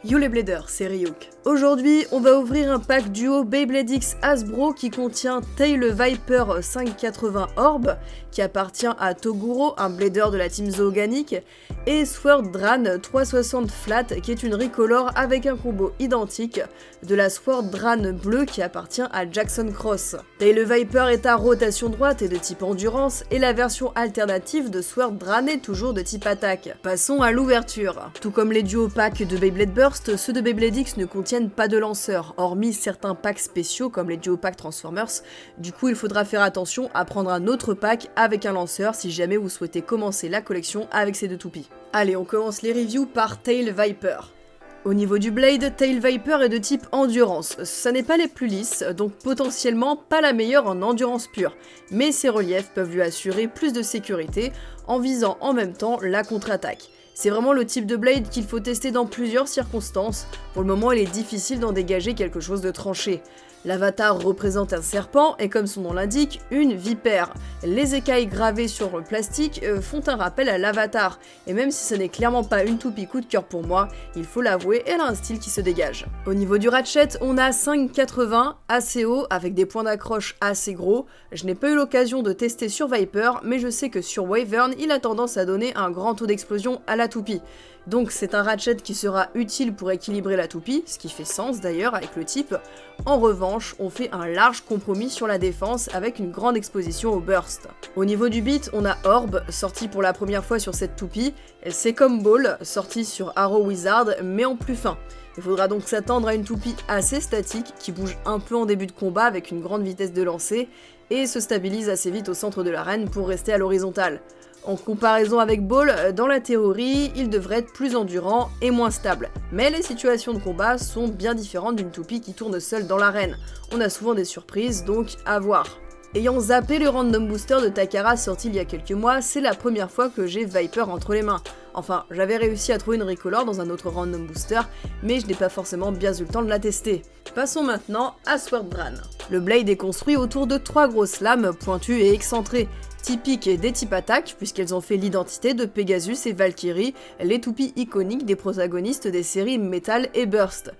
Yo les Bladers, c'est Ryuk. Aujourd'hui, on va ouvrir un pack duo Beyblade X Hasbro qui contient Tail Viper 580 Orb, qui appartient à Toguro, un blader de la team Zooganic, et Sword Dran 360 Flat, qui est une recolor avec un combo identique de la Sword Dran bleue qui appartient à Jackson Cross. Tail Viper est à rotation droite et de type endurance, et la version alternative de Sword Dran est toujours de type attaque. Passons à l'ouverture. Tout comme les duos packs de Beyblade Burst, ceux de Beyblade X ne contiennent pas de lanceur, hormis certains packs spéciaux comme les duo packs Transformers. Du coup, il faudra faire attention à prendre un autre pack avec un lanceur si jamais vous souhaitez commencer la collection avec ces deux toupies. Allez, on commence les reviews par Tail Viper. Au niveau du blade, Tail Viper est de type endurance. Ça n'est pas les plus lisses, donc potentiellement pas la meilleure en endurance pure, mais ses reliefs peuvent lui assurer plus de sécurité en visant en même temps la contre-attaque. C'est vraiment le type de blade qu'il faut tester dans plusieurs circonstances. Pour le moment, il est difficile d'en dégager quelque chose de tranché. L'avatar représente un serpent et comme son nom l'indique, une vipère. Les écailles gravées sur le plastique font un rappel à l'avatar, et même si ce n'est clairement pas une toupie coup de cœur pour moi, il faut l'avouer, elle a un style qui se dégage. Au niveau du ratchet, on a 5,80, assez haut, avec des points d'accroche assez gros. Je n'ai pas eu l'occasion de tester sur Viper, mais je sais que sur Wyvern, il a tendance à donner un grand taux d'explosion à la toupie. Donc c'est un ratchet qui sera utile pour équilibrer la toupie, ce qui fait sens d'ailleurs avec le type. En revanche, on fait un large compromis sur la défense avec une grande exposition au burst. Au niveau du beat, on a Orb, sorti pour la première fois sur cette toupie. C'est comme Ball, sorti sur Arrow Wizard, mais en plus fin. Il faudra donc s'attendre à une toupie assez statique, qui bouge un peu en début de combat avec une grande vitesse de lancer, et se stabilise assez vite au centre de l'arène pour rester à l'horizontale. En comparaison avec Ball, dans la théorie, il devrait être plus endurant et moins stable. Mais les situations de combat sont bien différentes d'une toupie qui tourne seule dans l'arène. On a souvent des surprises, donc à voir. Ayant zappé le random booster de Takara sorti il y a quelques mois, c'est la première fois que j'ai Viper entre les mains. Enfin, j'avais réussi à trouver une recolor dans un autre random booster, mais je n'ai pas forcément bien eu le temps de la tester. Passons maintenant à Sword Dran. Le blade est construit autour de 3 grosses lames pointues et excentrées, typiques des types attaques, puisqu'elles ont fait l'identité de Pegasus et Valkyrie, les toupies iconiques des protagonistes des séries Metal et Burst.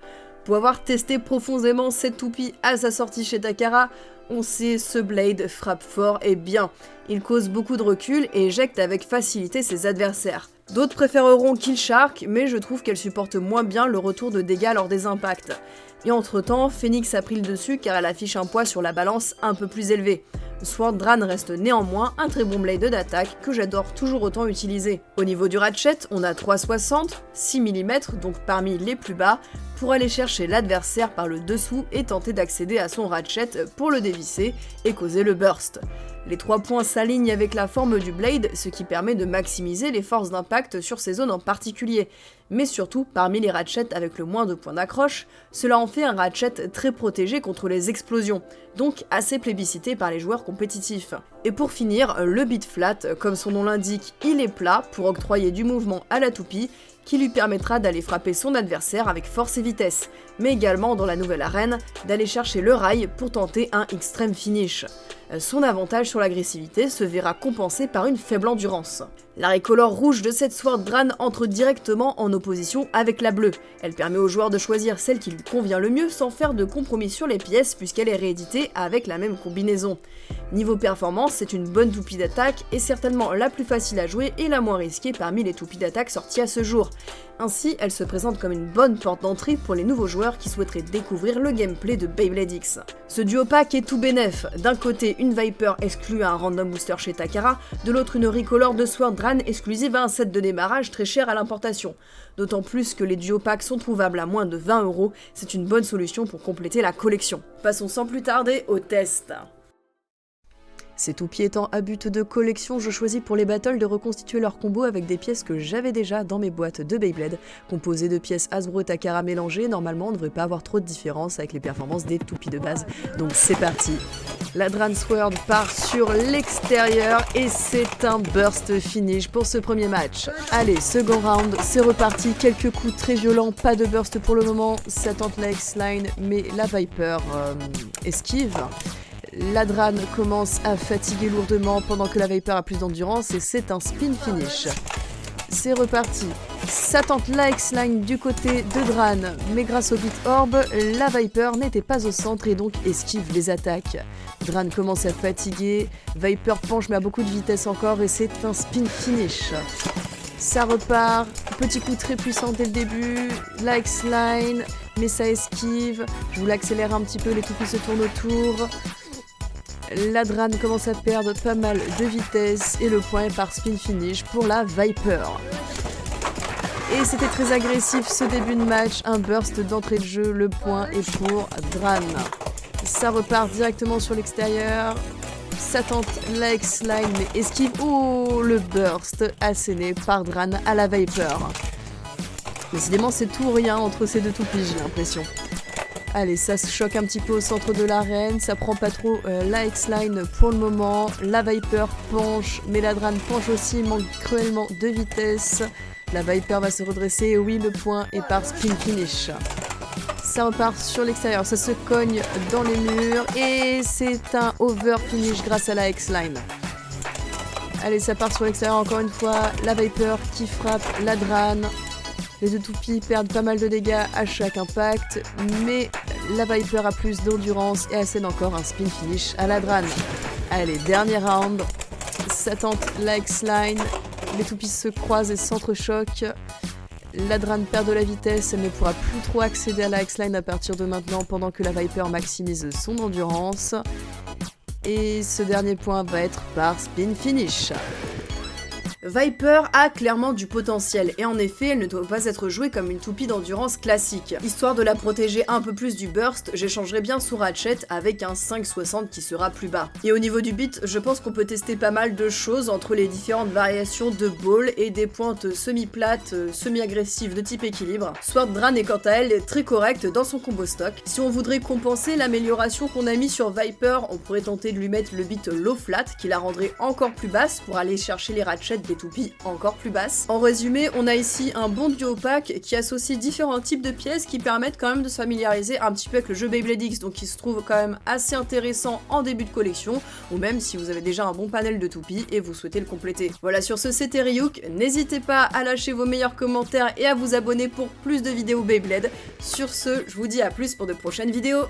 Pour avoir testé profondément cette toupie à sa sortie chez Takara, on sait ce blade frappe fort et bien. Il cause beaucoup de recul et éjecte avec facilité ses adversaires. D'autres préféreront Kill Shark, mais je trouve qu'elle supporte moins bien le retour de dégâts lors des impacts. Et entre temps, Phoenix a pris le dessus car elle affiche un poids sur la balance un peu plus élevé. Sword Dran reste néanmoins un très bon blade d'attaque que j'adore toujours autant utiliser. Au niveau du ratchet, on a 3,60, 6 mm, donc parmi les plus bas, pour aller chercher l'adversaire par le dessous et tenter d'accéder à son ratchet pour le dévisser et causer le burst. Les 3 points s'alignent avec la forme du blade, ce qui permet de maximiser les forces d'impact sur ces zones en particulier. Mais surtout, parmi les ratchets avec le moins de points d'accroche, cela en fait un ratchet très protégé contre les explosions, donc assez plébiscité par les joueurs compétitifs. Et pour finir, le beat flat, comme son nom l'indique, il est plat pour octroyer du mouvement à la toupie, qui lui permettra d'aller frapper son adversaire avec force et vitesse, mais également dans la nouvelle arène, d'aller chercher le rail pour tenter un extreme finish. Son avantage sur l'agressivité se verra compensé par une faible endurance. La recolor rouge de cette Sword Dran entre directement en opposition avec la bleue. Elle permet au joueur de choisir celle qui lui convient le mieux sans faire de compromis sur les pièces puisqu'elle est rééditée avec la même combinaison. Niveau performance, c'est une bonne toupie d'attaque et certainement la plus facile à jouer et la moins risquée parmi les toupies d'attaque sorties à ce jour. Ainsi, elle se présente comme une bonne porte d'entrée pour les nouveaux joueurs qui souhaiteraient découvrir le gameplay de Beyblade X. Ce duo pack est tout bénef. D'un côté, une Viper exclue à un random booster chez Takara, de l'autre une recolor de Sword Dran exclusive à un set de démarrage très cher à l'importation. D'autant plus que les duo packs sont trouvables à moins de 20 €, c'est une bonne solution pour compléter la collection. Passons sans plus tarder au test. Ces toupies étant à but de collection, je choisis pour les battles de reconstituer leur combo avec des pièces que j'avais déjà dans mes boîtes de Beyblade, composées de pièces Hasbro et Takara mélangées. Normalement, on ne devrait pas avoir trop de différence avec les performances des toupies de base. Donc c'est parti. La Dran Sword part sur l'extérieur et c'est un burst finish pour ce premier match. Allez, second round, c'est reparti. Quelques coups très violents, pas de burst pour le moment. Ça tente la X-Line, mais la Viper esquive. La Dran commence à fatiguer lourdement pendant que la Viper a plus d'endurance et c'est un spin finish. c'est reparti. Ça tente la X-Line du côté de Dran, mais grâce au Beat Orb, la Viper n'était pas au centre et donc esquive les attaques. Dran commence à fatiguer, Viper penche mais a beaucoup de vitesse encore et c'est un spin finish. Ça repart, petit coup très puissant dès le début, la X-Line, mais ça esquive, je vous l'accélère un petit peu, les toupies se tournent autour. La Dran commence à perdre pas mal de vitesse et le point est par spin finish pour la Viper. Et c'était très agressif ce début de match, un burst d'entrée de jeu, le point est pour Dran. Ça repart directement sur l'extérieur, ça tente la X-Line mais esquive, oh le burst asséné par Dran à la Viper. Décidément c'est tout ou rien entre ces deux toupies j'ai l'impression. Allez, ça se choque un petit peu au centre de l'arène, ça prend pas trop la X-Line pour le moment, la Viper penche, mais la Dran penche aussi, il manque cruellement de vitesse. La Viper va se redresser et oui, le point est par spin finish. Ça repart sur l'extérieur, ça se cogne dans les murs et c'est un over finish grâce à la X-Line. Allez, ça part sur l'extérieur encore une fois, la Viper qui frappe la Dran. Les deux toupies perdent pas mal de dégâts à chaque impact, mais la Viper a plus d'endurance et assène encore un spin finish à la Dran. Allez, dernier round, ça tente la X-Line, les toupies se croisent et s'entrechoquent. La Dran perd de la vitesse, elle ne pourra plus trop accéder à la X-Line à partir de maintenant pendant que la Viper maximise son endurance. Et ce dernier point va être par spin finish. Viper a clairement du potentiel, et en effet, elle ne doit pas être jouée comme une toupie d'endurance classique. Histoire de la protéger un peu plus du burst, j'échangerai bien son Ratchet avec un 5,60 qui sera plus bas. Et au niveau du beat, je pense qu'on peut tester pas mal de choses entre les différentes variations de ball et des pointes semi-plates, semi-agressives de type équilibre. Sword Dran est quant à elle très correcte dans son combo stock. Si on voudrait compenser l'amélioration qu'on a mis sur Viper, on pourrait tenter de lui mettre le beat low flat qui la rendrait encore plus basse pour aller chercher les ratchets des toupies encore plus basses. En résumé, on a ici un bon duo pack qui associe différents types de pièces qui permettent quand même de se familiariser un petit peu avec le jeu Beyblade X, donc il se trouve quand même assez intéressant en début de collection, ou même si vous avez déjà un bon panel de toupies et vous souhaitez le compléter. Voilà, sur ce c'était Ryuk, n'hésitez pas à lâcher vos meilleurs commentaires et à vous abonner pour plus de vidéos Beyblade. Sur ce, je vous dis à plus pour de prochaines vidéos.